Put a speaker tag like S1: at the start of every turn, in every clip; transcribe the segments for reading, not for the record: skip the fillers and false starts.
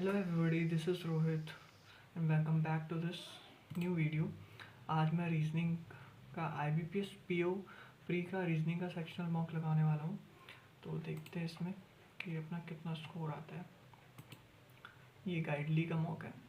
S1: Hello everybody, this is Rohit and welcome back to this new video. आज मैं reasoning का IBPS PO pre का reasoning का sectional mock लगाने वाला हूँ। तो देखते हैं इसमें कि अपना कितना स्कोर आता है। ये गाइडली का मॉक है।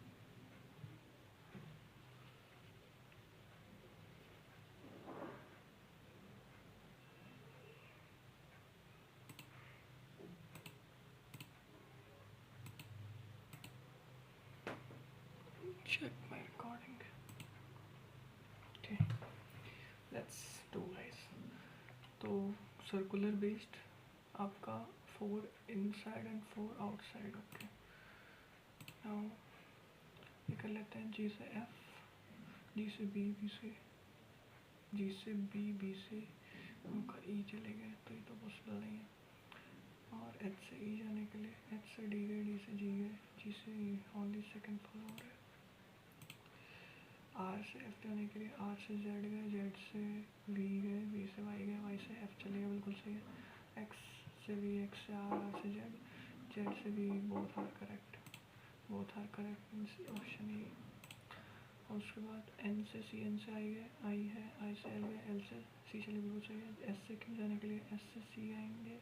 S1: Check my recording. Okay, let's do guys. तो सर्कुलर बेस्ड आपका 4 inside and 4 outside. Okay, now ये कर लेते हैं G से F, G से B, B से G से B, B से उनका E चले गए तो ये तो पॉसिबल नहीं है। और H से E जाने के लिए H से D गए, D से G गए, G से E ओनली सेकंड फ्लोर है। R से F जाने के लिए R से Z गए, Z से V गए, V से Y गए, Y से F चले गए, बिल्कुल सही है। X से V, X से R, R से Z, Z से V, both are correct, both are correct means option E। और उसके बाद N से C, N से I गए, I है, I से L गए, L से C चले, बिल्कुल सही है। S से Q जाने के लिए S से C आएंगे,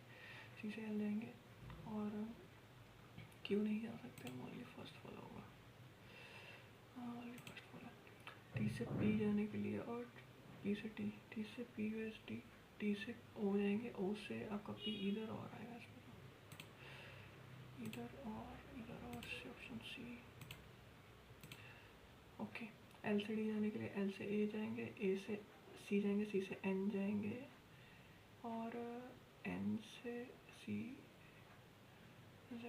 S1: C से L जाएंगे और Q नहीं जा सकते, ओनली फर्स्ट फॉलो होगा। हाँ, ओनली फर्स्ट फॉलो। T से P जाने के लिए और P से T, T से P गए, T से O जाएंगे, O से आपका P इधर और आएगा, इसमें इधर और से ऑप्शन C। ओके, L से D जाने के लिए L से A जाएंगे, A से C जाएंगे, C से N जाएंगे और N से C Z।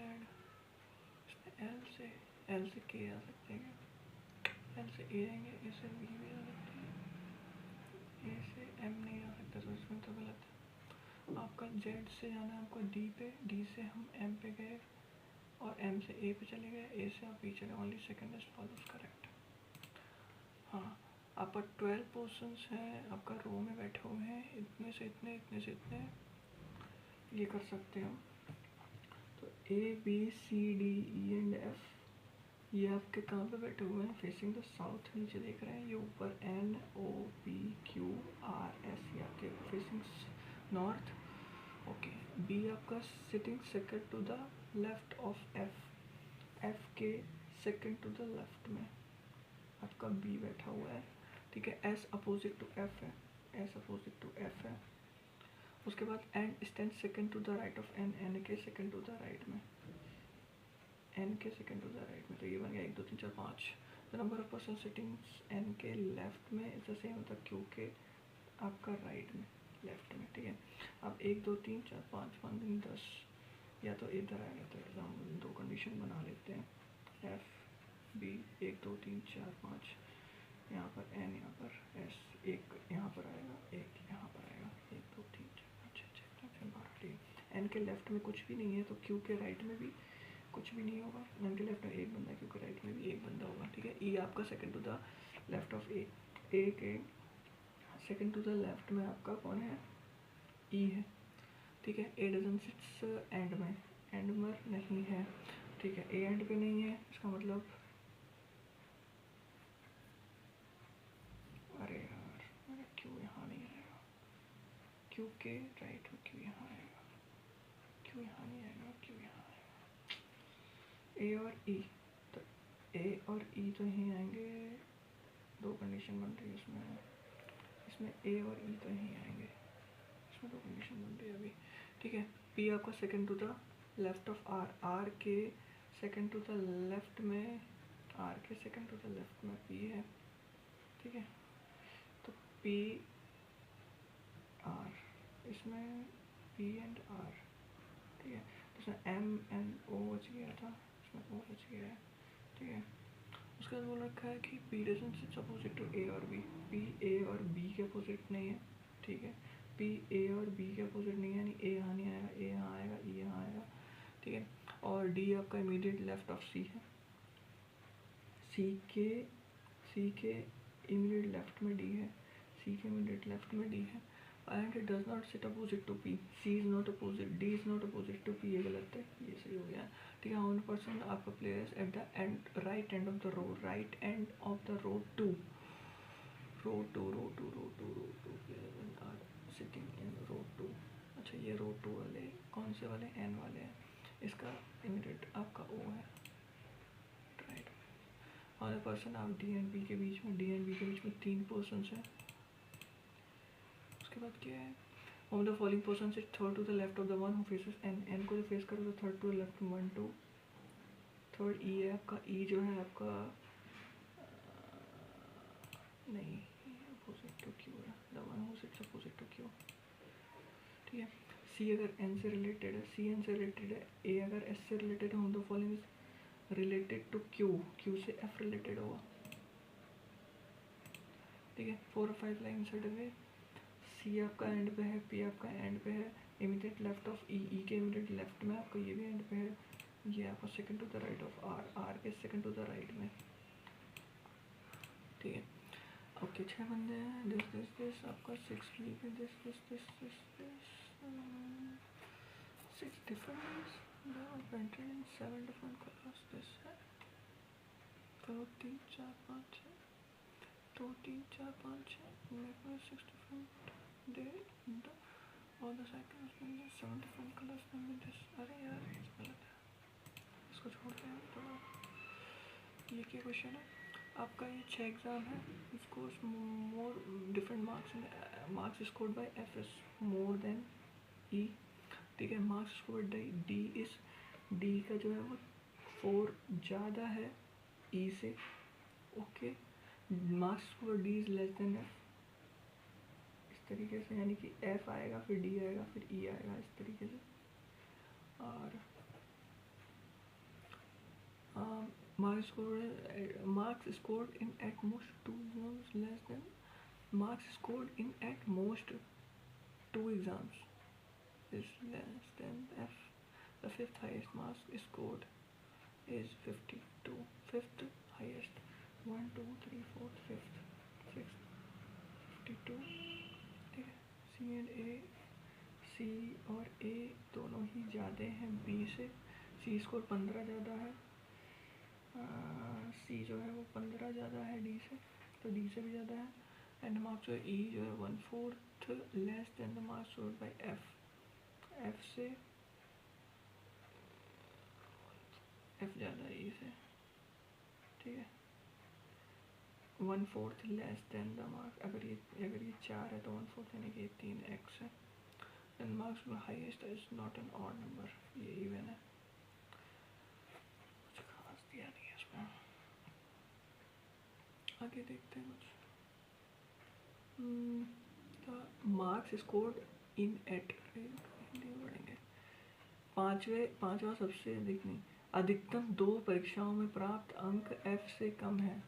S1: इसमें L से K आ सकते हैं, L से A जाएंगे, A से B भी आ सकते हैं, A से M नहीं आ सकता, तो इसमें तो गलत है। आपका Z से जाना है आपको D पे, D से हम M पे गए और M से A पे चले गए, A से आप B चले, only second is follows correct. हाँ, आपका 12 पर्सन्स हैं, आपका रो में बैठे हुए हैं, इतने से इतने, इतने से इतने, ये कर सकते हो। तो A B C D E and F ये आपके कहाँ पे बैठे हुए हैं? फेसिंग द साउथ, नीचे देख रहे हैं। ये ऊपर N O P Q R S ये आपके फेसिंग नॉर्थ। ओके, B आपका sitting second to the left of F, F के सेकंड टू द लेफ्ट में आपका B बैठा हुआ है, ठीक है। S अपोजिट टू F है, S अपोजिट टू F है। उसके बाद N stand second to the right of N, N के सेकंड टू द राइट में, N के सेकंड टू द राइट में। तो ये बन गया 1 2 3 4 5। The number of person sitting N के लेफ्ट में इज द सेम होता Q के आपका राइट में, लेफ्ट में, ठीक है। अब 1 2 3 4 5 5 दिन 10, या तो इधर आएगा, तो एग्जाम्पल 2 कंडीशन बना लेते हैं। F B 1 2 3 4 5, यहाँ पर N, यहाँ पर S, एक यहाँ पर आएगा, एक यहाँ पर आएगा, 1 2 3 4 5 6 7 8 9 12, ठीक है। N के लेफ्ट में कुछ भी नहीं है तो Q के राइट में भी कुछ भी नहीं होगा। N के लेफ्ट में एक बंदा है, Q के राइट में भी एक बंदा होगा, ठीक है। E आपका second to the left of A, A के सेकंड टू द लेफ्ट में आपका कौन है? E है, ठीक है। A डजन सिट्स एंड में, एंड में नहीं है, ठीक है। A एंड पे नहीं है, इसका मतलब अरे यार मेरा Q यहाँ नहीं आएगा, Q के राइट में Q यहाँ आएगा, Q यहाँ नहीं आएगा, Q यहाँ आएगा। A और E, तो A और E तो यहीं आएंगे। 2 कंडीशन बन रही है इसमें A और E तो यहीं आएंगे, इसमें 2 कंडीशन बन रही है अभी, ठीक है। P आपका second to the left of R, R के सेकंड टू द लेफ्ट में, R के सेकंड टू द लेफ्ट में P है, ठीक है। तो P R, इसमें P एंड R, ठीक है। तो इसमें M एंड O बच गया था, इसमें O बच गया है, ठीक है। उसके बाद बोल रखा है कि P doesn't sits opposite to A और B, P A और B के अपोजिट नहीं है, ठीक है। P A और B के अपोजिट नहीं है, यानी A यहाँ नहीं आएगा, A यहाँ आएगा, E यहाँ आएगा, ठीक है। और D आपका इमीडिएट लेफ्ट ऑफ C है, C के इमीडिएट लेफ्ट में D है, C के इमीडिएट लेफ्ट में D है। And it does not sit opposite to P, C is not opposite, D is not opposite to P, ये गलत है, ये सही हो गया, ठीक है। हाउ मेनी पर्सन आपका players at the end right end of the road, right end of the road two players are sitting in road two. अच्छा ये रोड टू वाले कौन से वाले, एन वाले हैं, इसका इमीडिएट आपका ओ है राइट। और पर्सन आप डी एंड बी के बीच में, डी एंड बी के बीच में 3 पर्सन हैं। उसके बाद क्या है, of the following person is third to the left of the one who faces N, N को जो फेस करो तो third to the left 1 2। Third E है आपका, ई जो है आपका नहीं अपोजिट टू क्यू है, the one who sits opposite to Q, ठीक है। सी अगर एन से रिलेटेड है, सी एन से रिलेटेड है, ए अगर एस से रिलेटेड है, हम the following is related to Q, Q से एफ रिलेटेड होगा, ठीक है। 4 और 5 लाइन सेट है, सी आपका एंड पे है, पी आपका एंड पे है, इमीडिएट लेफ्ट ऑफ ई, ई के इमीडिएट लेफ्ट में आपका ये भी एंड पे है, ये आपका second to the right of R, R के सेकंड टू द राइट में, ठीक है। ओके 6 बंदे हैं, दिस आपका 6 लीग है, this 6 different painted in 7 different colors, this है 2 3 4 5 6, 2 3 4 5 6, make me 6 different they the all the cycles in the 7 different colors में this, अरे यार ये गलत है, इसको छोड़ के थोड़ा, ये क्या क्वेश्चन है आपका, ये 6 एग्जाम है, इसको more different marks scored by F is more than E, ठीक है। Marks scored D is, D का जो है वो 4 ज़्यादा है ई से, okay. Marks score D is less than F, इस तरीके से, यानी कि एफ आएगा फिर डी आएगा फिर ई आएगा, इस तरीके से। और marks scored in at most 2 exams less than marks scored in at most 2 exams is less than F. The fifth highest mark scored is 52. Fifth highest 1 2 3 4 fifth 6th 52, ठीक है। C and A, C और A दोनों ही ज़्यादा हैं B से, C score 15 ज़्यादा है, C जो है वो 15 ज़्यादा है D से, तो D से भी ज़्यादा है। एंड मार्क्स जो E जो है 1/4 less than the marks scored bye F, F से एफ ज़्यादा है ई से, ठीक है। 1/4 लेस देन द मार्क, अगर ये 4 है तो 1/4 यानी कि ये 3x है। एंड मार्क्स में highest is not N odd number, ये इवन है, कुछ खास दिया नहीं है इसमें। आगे देखते हैं कुछ, मार्क्स स्कोर्ड इन एट, बढ़ेंगे पांचवा सबसे अधिक नहीं, अधिकतम 2 परीक्षाओं में प्राप्त अंक F से कम है।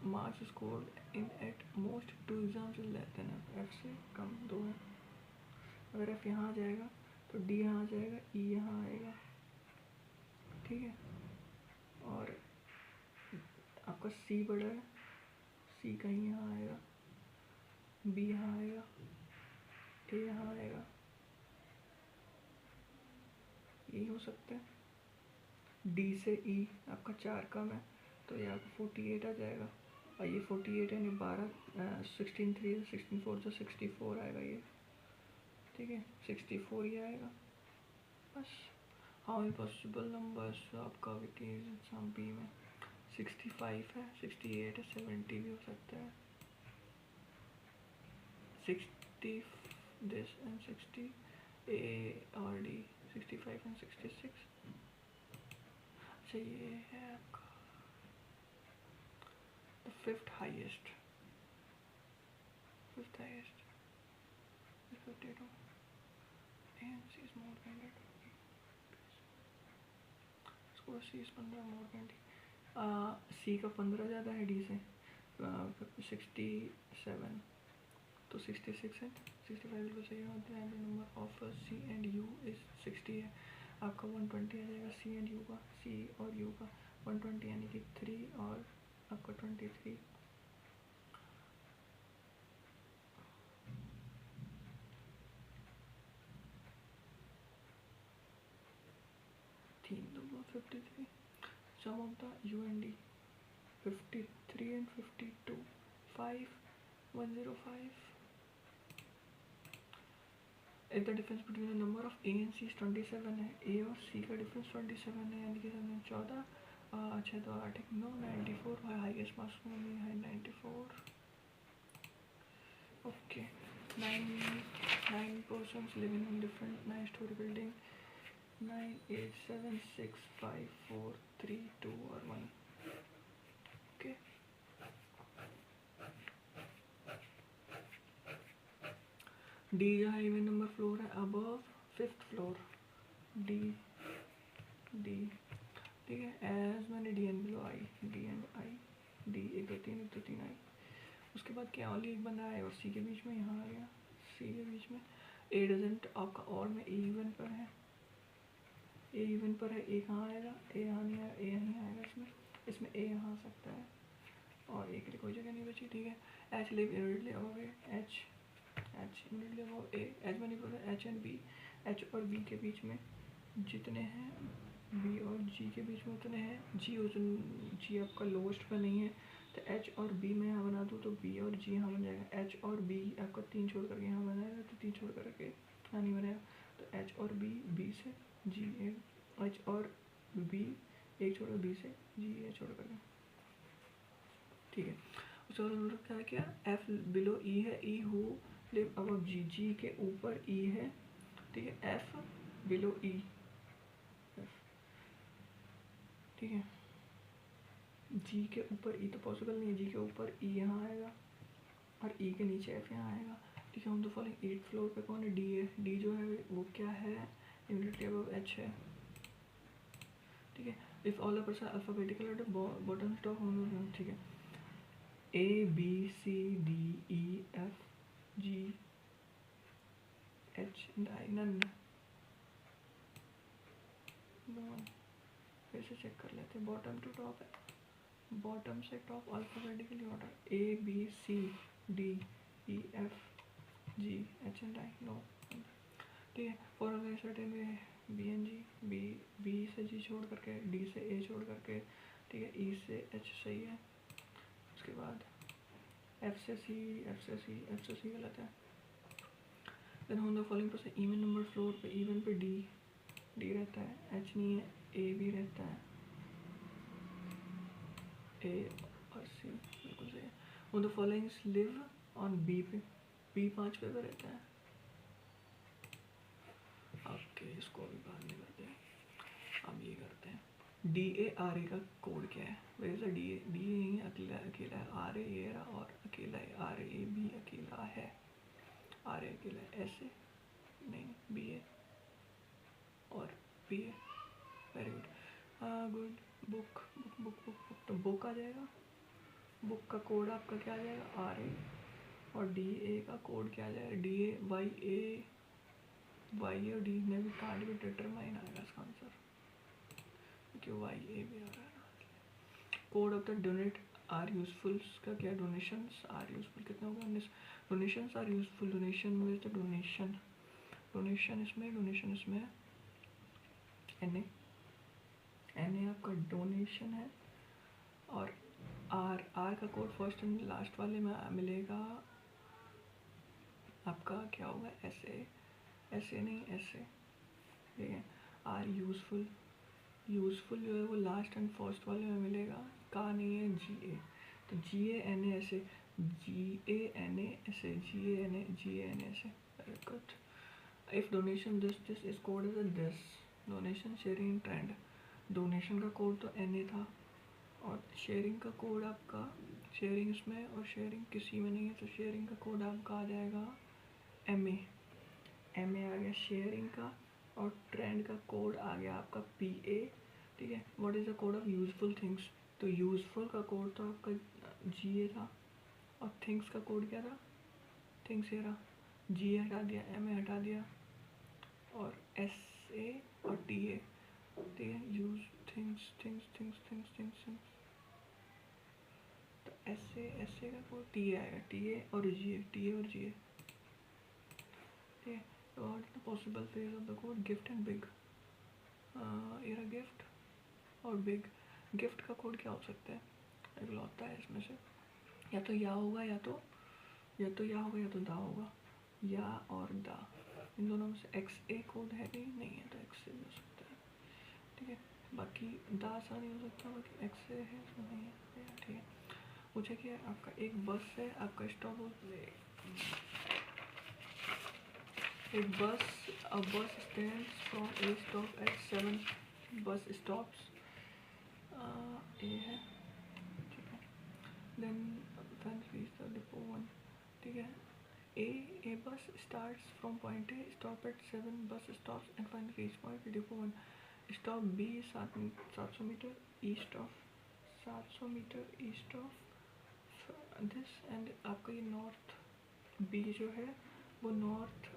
S1: Marks scored in at most 2 exams less than F से कम 2 है। अगर F यहाँ आ जाएगा तो D यहाँ आ जाएगा, E यहाँ आएगा, ठीक है। और आपका C बड़ा है, C कहीं यहाँ आएगा, B यहाँ आएगा, A यहाँ आएगा, यही हो सकता है। D से E आपका 4 कम है तो ये आपको 48 आ जाएगा, और ये 48 यानी 16 3 16 4 जो 64 आएगा ये, ठीक है। 64 ही आएगा बस। हाउ इम्पॉसिबल नंबर्स आपका विकेज एग्जाम बी में 65 है, 68 है, 70 भी हो सकता है, 60 दिस एंड 60 A और D, 65 एंड 66। अच्छा ये है आपका the fifth highest is 52 and C is more than that, score C is 15 more than D, C का 15 ज़्यादा है D से, 67 तो 66 है, 65 बिल्कुल सही होता है। Number of C and U is 60 है, आपका 120 आ जाएगा C एंड U का, C और U का 120 यानी कि 3 और आपका 23। 53. Sum of the U and D 53 and 52. 5 105. If the difference between the number of A and C is 27 है, A और C का डिफरेंस 27 है, यानी कि 14 अच्छा तो 8 9 94 है, हाईएस्ट मार्क्स में है 94. Okay, 9 persons living in different 9-story building. 9 8 7 6 5 4 3 2 or 1. Okay. D जहाँ इवन नंबर फ्लोर है above 5th floor. D ठीक है. As many D and below I. D and I. D 1 2 3 1 2 3 I. उसके बाद क्या ओनली एक बंदा है और C के बीच में यहाँ आ गया. C के बीच में A डजेंट आपका और में A इवन पर है. A इवन पर है. A कहाँ आएगा? A यहाँ नहीं आएगा. A नहीं आएगा इसमें A यहाँ आ सकता है और A के लिए कोई जगह नहीं बची. ठीक है. H live immediately above A. H immediately above A. H money पर H एंड B. H और B के बीच में जितने हैं B और G के बीच में उतने हैं. G आपका लोवेस्ट पर नहीं है तो H और B मैं यहाँ बना दूँ तो B और G यहाँ बन जाएगा. H और B आपका 3 छोड़ करके यहाँ बनाएगा तो 3 छोड़ करके यहाँ नहीं बनेगा तो H और B से G H और B एक छोड़ कर B से G छोड़ करके. ठीक है. उसके बाद हम लोग क्या F बिलो E है. E who live above G. G के ऊपर E है. ठीक है. F below E. ठीक है. G के ऊपर E तो पॉसिबल नहीं है. G के ऊपर E यहाँ आएगा और E के नीचे F यहाँ आएगा. ठीक है. हम तो फॉलोइंग 8th फ्लोर पे कौन है? D है. D जो है वो क्या है? इमीडिएटली अबव H है. ठीक है. If all the person alphabetical order bottom top होंगे. ठीक है. A B C D E F G H and I. नन फिर से चेक कर लेते हैं. बॉटम टू टॉप है. बॉटम से top alphabetically order A B C D E F G H and I. No. ठीक है. For certain way B and G. B से G छोड़ करके D से A छोड़ करके. ठीक है. E से H सही है. उसके बाद F से C गलत है. Then whom the following person even number floor पे. इवन पे D रहता है. H नहीं है. A भी रहता है. A और C बिल्कुल सही है. Home the followings live on B पे. B 5 पे रहता है. ओके. इसको अभी बाद में करते हैं. अब ये करते हैं. DARA का कोड क्या है? वैसे DA नहीं है. अकेला है. RA ये रहा और अकेला है. RA भी अकेला है. RA अकेला है. ऐसे नहीं. BA और BA. Very good. Good. Book तो बुक आ जाएगा. बुक का कोड आपका क्या आ जाएगा? RA. और DA का कोड क्या आ जाएगा? DA Y और D में भी कांट भी डिटरमाइन आएगा इसका आंसर क्योंकि YA भी आ रहा है. Code of the donate are useful का क्या? Donations are useful. कितना होगा? Donations are useful. डोनेशन में तो डोनेशन इसमें NA आपका डोनेशन है. और R का कोड फर्स्ट एंड लास्ट वाले में मिलेगा आपका क्या होगा? ऐसे नहीं ऐसे. ठीक है. R यूजफुल जो है वो लास्ट एंड फर्स्ट वाले में मिलेगा. का नहीं है. GA तो GANA ऐसे. GANA ऐसे. Very good. If donation this is code as this. Donation sharing trend. Donation का कोड तो NA था और शेयरिंग का कोड आपका शेयरिंग इसमें और शेयरिंग किसी में नहीं है तो शेयरिंग का कोड आपका आ जाएगा MA आ गया शेयरिंग का. और ट्रेंड का कोड आ गया आपका PA. ठीक है. What is the code of useful things? तो यूजफुल का कोड तो आपका GA था और थिंग्स का कोड क्या था? थिंग्स ये रहा. GA हटा दिया. MA हटा दिया और SA और TA. ठीक है. यूज थिंग्स तो SA का कोड TA आएगा. TA और GA. ठीक है. What is the possible phase of the code? Gift and big. Era gift और बिग। गिफ्ट का कोड क्या हो सकता है? इकलौता है इसमें से, या तो या होगा या तो या होगा या तो दा होगा, या और दा, इन दोनों में से एक्स ए कोड है कि नहीं है, तो एक्स ए भी हो सकता है। ठीक है, बाकी दा सा नहीं हो सकता, बाकी एक्स ए है तो नहीं है। ठीक है, पूछे कि आपका एक बस है, आपका स्टॉप एक बस, a bus stands from a stop at 7 bus stops, ए है। ठीक है, then reach the depot 1। ठीक है, a bus starts from point A, stop at 7 bus stops and finally reach point depot 1। stop B 700 metre east of 700 metre east of this, and आपका ये north B जो है वो north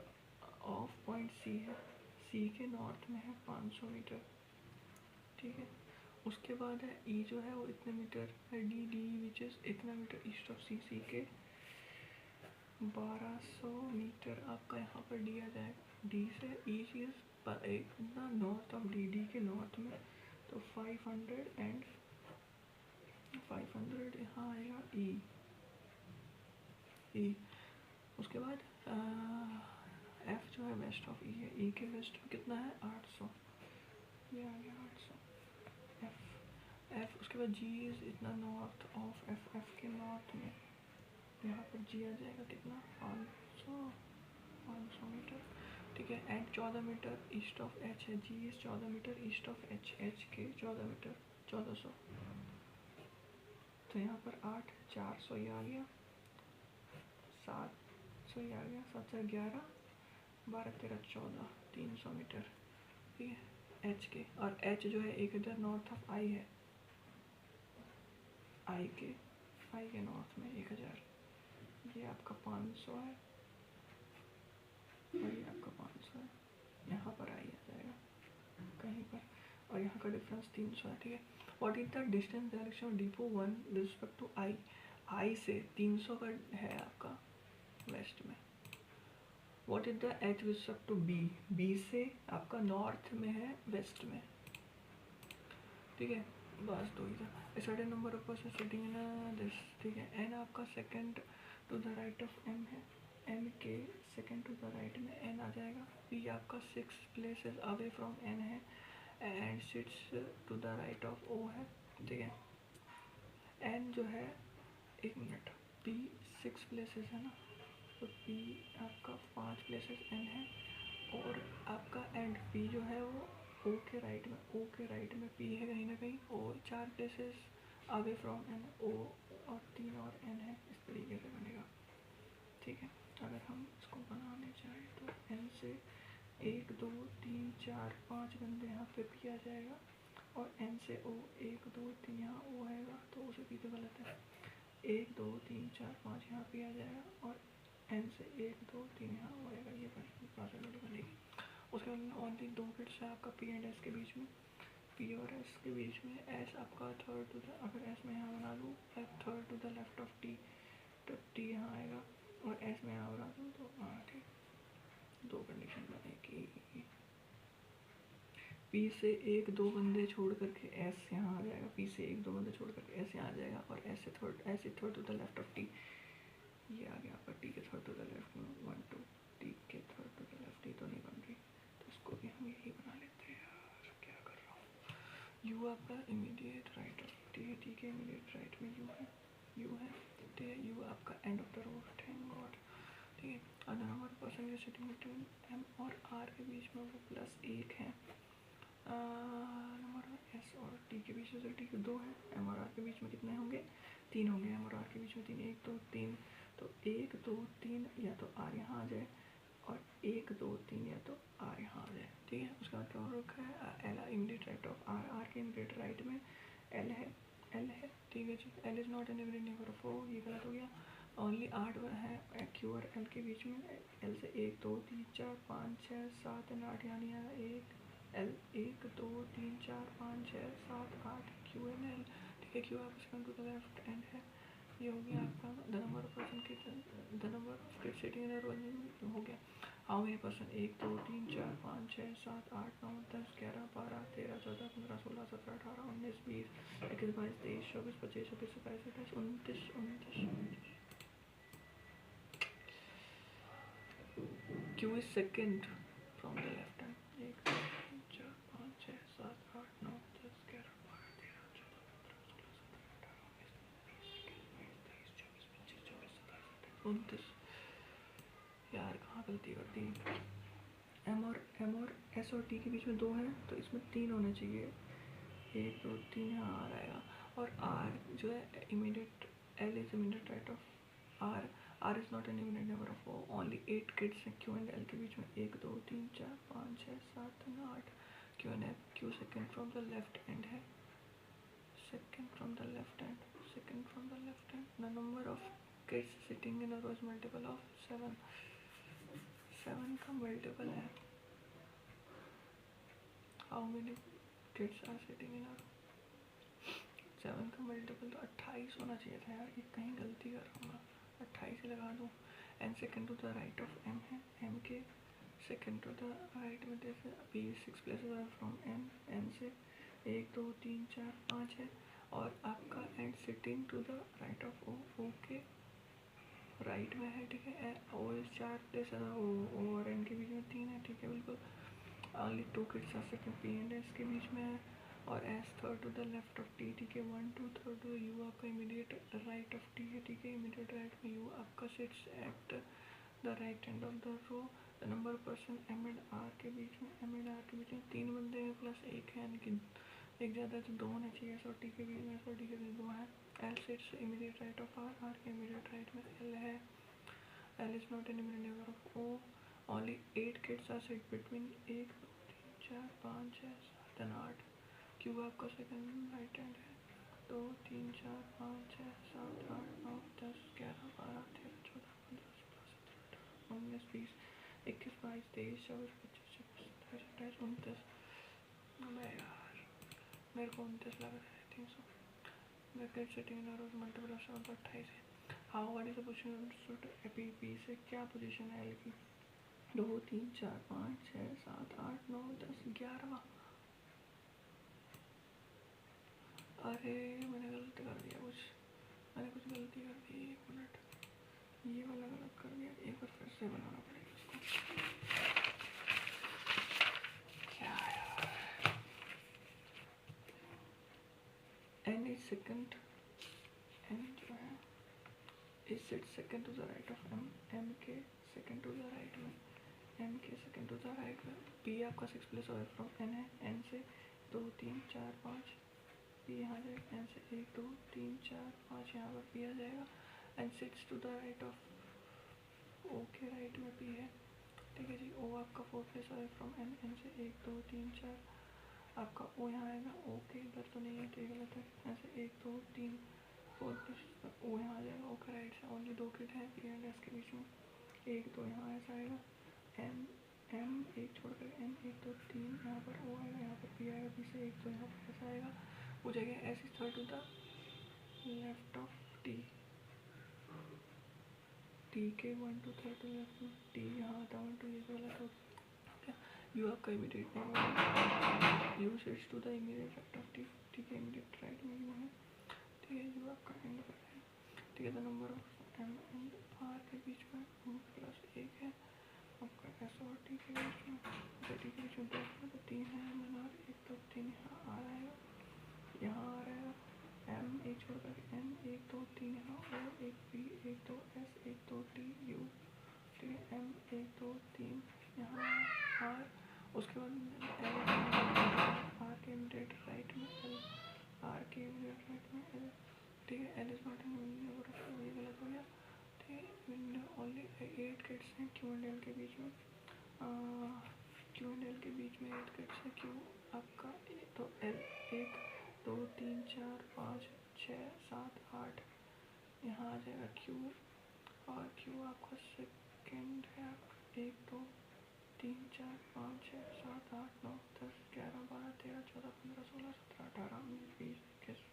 S1: of point सी है, सी के north में है 500 metre. ठीक है, उसके बाद है ई जो है वो इतने मीटर है, डी विच इज इतना मीटर ईस्ट ऑफ सी, सी के 1200 मीटर आपका यहाँ पर दिया जाएगा। डी से ई चीज पर एक ना नॉर्थ ऑफ डी के नॉर्थ में, तो 500 एंड 500 यहाँ आएगा ई। उसके बाद एफ जो है वेस्ट ऑफ ई है, ई के वेस्ट में कितना है 800, ये आ गया 800 एफ। उसके बाद जी इज इतना नॉर्थ ऑफ एफ के नॉर्थ में, यहाँ पर जी आ जाएगा कितना 500 मीटर। ठीक है, and 14 metre east of H है, G is 14 metre east of H के 14 मीटर 1400, तो यहाँ पर 8 400 ये आ गया, 700 ये आ गया, 7 से 11 12 13 14 300 मीटर। ठीक है, एच के, और एच जो है एक इधर नॉर्थ ऑफ आई है, आई के नॉर्थ में 1000, ये आपका 500 है और ये आपका 500 है, यहाँ पर आई आ जाएगा कहीं पर, और यहाँ का डिफरेंस 300 है। ठीक है, what is the distance direction of depot 1 respect to I, I से 300 का है आपका वेस्ट में। What is the H respect to B, B से आपका नॉर्थ में है वेस्ट में। ठीक है, बस दो ही था। Certain number of person sitting in this. ठीक है, एन आपका second to the right of M है, एम के सेकंड टू द राइट में एन आ जाएगा। पी आपका 6 प्लेसेस अवे फ्रॉम एन है and sits to the right of O है। ठीक है, एन जो है, एक मिनट, पी 6 प्लेसेस है ना, तो पी आपका 5 प्लेसेस एन है, और आपका एंड पी जो है वो ओ के राइट में पी है कहीं ना कहीं, और 4 places away from N O, और 3 और एन है, इस तरीके से बनेगा। ठीक है, अगर हम इसको बनाने चाहें तो एन से 1 2 3 4 5 बंदे यहाँ पे पी आ जाएगा, और एन से ओ 1 2 3 यहाँ ओ आएगा, तो उसे पी तो गलत है, 1 2 3 4 5 यहाँ पे आ जाएगा, और एन से 1 2 3 यहाँ ओ आएगा, ये पॉसिबिलिटी बनेगी। उसके बाद ओनली 2 बिट्स है आपका पी एंड एस के बीच में, पी और एस के बीच में, एस आपका थर्ड टू द, अगर एस में यहाँ बना दूँ third to the left of T, तो टी यहाँ आएगा, और एस में यहाँ बना दूँ तो ठीक, 2 कंडीशन बनेगी। पी से 1 2 बंदे छोड़ करके एस यहाँ आ जाएगा, पी से 1 2 बंदे छोड़ करके एस यहाँ आ जाएगा, और एस से third to the left of T, ये आ गया आपका टी के थर्ड टू द लेफ्ट में 1 2, टी के third to the left, T तो नहीं बन रही, तो इसको भी हम यही बना लेते हैं यार, क्या कर रहा हूँ। यू आपका इमीडिएट राइट ऑफ, ठीक है, टी के इमीडिएट राइट में यू है, ठीक है, यू आपका and of the road, thank God. ठीक है, अगर हमारे पर्सन के सिटिंग बिटवीन एम और आर के बीच में वो +1 है, नंबर एस और टी के बीच में टी के 2 है, एम और आर के बीच में कितने होंगे 3 होंगे, एम और आर के बीच में 3, 1 2 3, तो 1 2 3 या तो आर यहाँ आ जाए, और 1 2 3 या तो आर यहाँ आ जाए। ठीक है, उसके बाद क्या रखा है, L immediate right of R, R के इमीडिएट राइट में एल है, ठीक है जी, L is not an immediate neighbour of O, ये गलत हो गया। ओनली 8 है क्यू और एल के बीच में, एल से 1 2 3 4 5 6 7 एंड 8 यहाँ नहीं आया, 1 एल 1 2 3 4 5 6 7 8 क्यू एन एल। ठीक है, क्यू आपका second to the left end है, ये हो गया आपका द नंबर ऑफ पर्सन के, the number of kids sitting in a row हो गया। How many person 1 2 3 4 5 6 7 8 9 10 11 12 13 14 15 16 17 18 19 20 21 22 23 24 25 26 27 28 29 29 Q is second from the left hand. 1 2 3 4 5 6 7 8 9 10 11 12 13 14 15 16 17 18 19 यार कहाँ गलती कर दी। एम और एस और टी के बीच में 2 है तो इसमें 3 होने चाहिए। 1 2 3 यहाँ आ रहेगा। और आर जो है immediate, L is immediate right of R. R is not an immediate neighbour of O. Only 8 kids हैं क्यू एंड एल के बीच में। 1 2 3 4 5 6 7 8 Q and L. Q second from the left end है। Second from the left hand, second from the left hand. The number of kids sitting in a row is multiple of 7। 7 का multiple है। How many kids are sitting in a row. 7 का multiple तो 28 होना चाहिए था यार, ये कहीं गलती कर रहा हूँ मैं। 28 लगा दूँ। N second to the right of M है। एम के सेकेंड टू द राइट में जैसे अभी 6 places are from N. N से 1 2 3 4 5 है। और आपका and sitting to the right of O. O के राइट में है, ठीक है। ओ इज 4 प्लेसेस, ओ और एन के बीच में 3 है, ठीक है बिल्कुल। Only 2 kids are sitting P and S के बीच में है। और S third to the left of T, ठीक है। 1 2 थर्ड टू यू आपका इमीडिएट राइट ऑफ टी है, ठीक है। इमीडिएट राइट में यू आपका sits at the right end of the row. The number person M and R के बीच में, एम एंड आर के बीच में 3 बंदे हैं प्लस 1 है, यानी कि एक ज़्यादा तो 2 होने चाहिए। एस और टी के बीच में, एस और टी के बीच 2 है। L sits immediate right of R. R के इमीडिएट राइट में एल है। L is not an immediate neighbour of O. Only 8 kids are sit between 1 2 3 4 5 6 7 and 8। Q आपका सेकंड राइट हैंड है। 2 3 4 5 6 7 8 9 10 11 12 13 14 15 16 17 18 19 20 21 22 23 24 25 26 27 28 29। अबे यार मेरे को 29 लग रहा है। 300 bracket setting in rows multiple of 7 तो 28 है। How what is the position suit AP P से क्या पोजीशन है एल की। 2 3 4 5 6 7 8 9 10 11। अरे मैंने गलती कर दिया कुछ, मैंने कुछ गलती कर दी। 1 मिनट, ये वाला गलत कर दिया। एक बार फिर से बनाना पड़ेगा इसको। क्या यार। एन इज सेकंड, एन जो है is sit second to the right of M. M के सेकंड टू द राइट में, एम के सेकंड टू द राइट में। पी आपका 6 प्लेस अवे फ्रॉम एन है। एन से 2 3 4 5 पी यहाँ जाएगा। एन से 1 2 3 4 5 यहाँ पर पी आ जाएगा। And sits to the right of O के राइट में पी है, ठीक है जी। ओ आपका 4 place away from N. N से 1 2 3 4 आपका ओ यहाँ आएगा। ओ के इधर तो नहीं है, तो ये गलत है। एन से 1 2 3 4 प्लेस ओ यहाँ आ जाएगा। ओ का राइट से ओनली 2 किड है पी एंड एस के बीच में। 1 2 यहाँ ऐसा आएगा। एम एम एक छोड़ कर एन 1 2 3 यहाँ पर ओ आएगा, यहाँ पर पी आएगा। पी से 1 2 यहाँ पर ऐसा आएगा। हो जाएगा S is third to the left of T. T के 1 2 थर्ड टू लेफ्ट में टी यहाँ आता 1 2, ये गलत हो गया। यू आपका इमीडिएट में U sits to the immediate right of T. ठीक है, इमीडिएट राइट में यू है, ठीक है। यू आपका एंड पर है, ठीक है। The number of M and R के बीच में प्लस 1 है। आपका एस और टी के बीच में, टी के बीच में 2 है तो 3 है। एम एंड आर 1 2 3 यहाँ आ रहेगा, यहाँ आ रहेगा। एम एक छोड़ कर एन 1 2 3 यहाँ और 1 पी 1 2 एस 1 2 टी यू, ठीक है। एम 1 2 3 यहाँ आर। उसके बाद एल आर के इमीडिएट राइट में एल, आर के इमीडिएट राइट में एल, ठीक है। एल इज नॉट इन ये गलत हो गया, ठीक है। ओनली 8 किड्स हैं क्यू एंड एल के बीच में। क्यू एंड एल के बीच में 8 किड्स है। क्यू आपका तो एल 1 2 3 4 5 6 7 8 यहाँ आ जाएगा क्यू। और क्यू आपका सेकेंड है। 1 2 3 4 5 6 7 8 9 10 11 12 13 14 15 16 17 18 19 20 21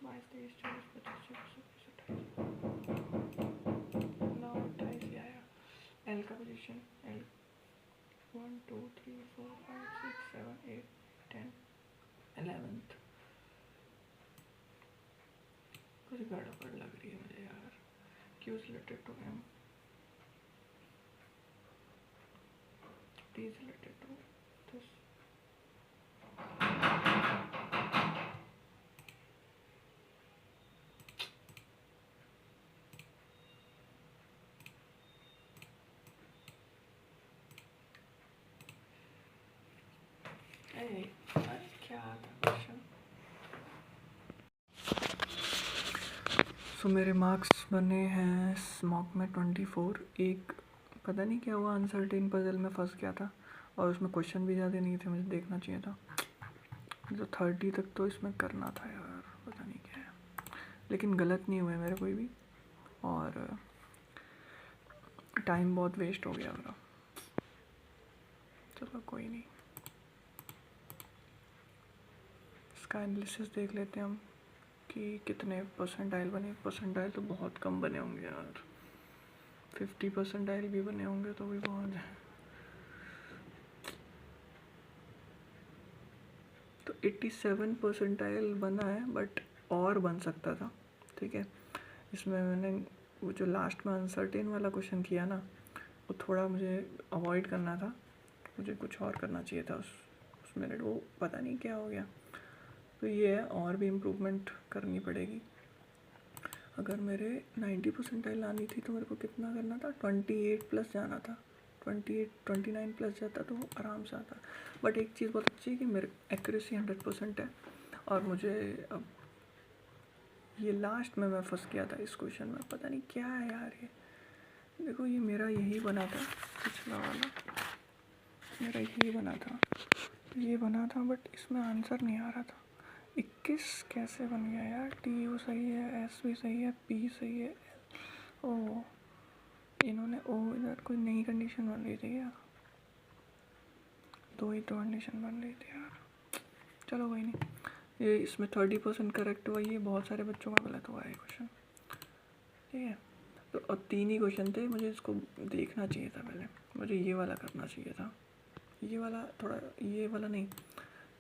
S1: 22 23 24 25 26 27 28 9 28 ही आएगा। एल का पोजीशन, 1 2 3 4 5 6 7 8 10 11th। कुछ गड़बड़ लग रही है मुझे यार। Q is related to M, T is related to this। अरे क्या था क्वेश्चन? सो मेरे मार्क्स बने हैं स्मॉक में 24। एक पता नहीं क्या हुआ, अनसर्टेन पजल में फंस गया था और उसमें क्वेश्चन भी ज़्यादा नहीं थे, मुझे देखना चाहिए था। जो 30 तक तो इसमें करना था यार, पता नहीं क्या है, लेकिन गलत नहीं हुए मेरे कोई भी, और टाइम बहुत वेस्ट हो गया मेरा। चलो कोई नहीं, इसका एनालिसिस देख लेते हैं हम कि कितने परसेंटाइल बने। परसेंटाइल तो बहुत कम बने होंगे यार, 50 परसेंटाइल भी बने होंगे तो भी बहुत है। तो 87 परसेंटाइल बना है, बट और बन सकता था। ठीक है, इसमें मैंने वो जो लास्ट में अनसर्टेन वाला क्वेश्चन किया ना, वो थोड़ा मुझे अवॉइड करना था, मुझे कुछ और करना चाहिए था उस मिनट, वो पता नहीं क्या हो गया। तो ये है, और भी इम्प्रूवमेंट करनी पड़ेगी। अगर मेरे 90 परसेंटाइल आनी थी तो मेरे को कितना करना था, 28 प्लस जाना था। 29 प्लस जाता तो आराम से आता। बट एक चीज़ बहुत अच्छी है कि मेरे एक्यूरेसी 100% है। और मुझे अब ये लास्ट में मैं फंस गया था इस क्वेश्चन में, पता नहीं क्या है यार ये। देखो ये मेरा यही बना था, पिछला वाला मेरा यही बना था, ये बना था, बट इसमें आंसर नहीं आ रहा था। 21 कैसे बन गया यार? TU सही है, S भी सही है, P सही है, ओ इन्होंने ओ इधर कोई नई कंडीशन बन रही थी क्या? दो ही तो कंडीशन बन रही थी यार। चलो कोई नहीं, ये इसमें 30% करेक्ट हुआ, ये बहुत सारे बच्चों का गलत हुआ है क्वेश्चन। ठीक है, तो अब 3 ही क्वेश्चन थे, मुझे इसको देखना चाहिए था पहले, मुझे ये वाला करना चाहिए था, ये वाला थोड़ा, ये वाला नहीं,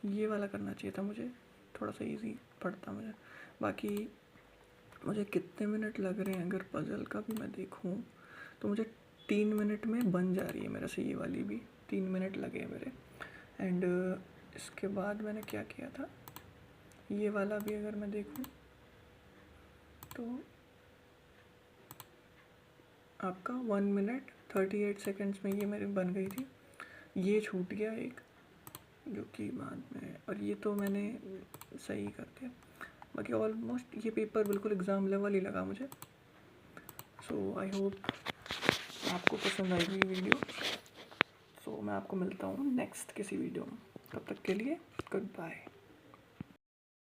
S1: ये वाला करना चाहिए था मुझे, थोड़ा सा इजी पड़ता मुझे। बाकी मुझे कितने मिनट लग रहे हैं, अगर पज़ल का भी मैं देखूं तो मुझे 3 मिनट में बन जा रही है मेरे से, ये वाली भी 3 मिनट लगे मेरे। एंड इसके बाद मैंने क्या किया था, ये वाला भी अगर मैं देखूं तो आपका 1 मिनट 38 सेकेंड्स में ये मेरी बन गई थी। ये छूट गया एक, जो कि बाद में, और ये तो मैंने सही कर दिया। बाकी ऑलमोस्ट ये पेपर बिल्कुल एग्ज़ाम लेवल ही लगा मुझे। सो आई होप आपको पसंद आएगी वीडियो। सो मैं आपको मिलता हूँ नेक्स्ट किसी वीडियो में, तब तक के लिए गुड बाय।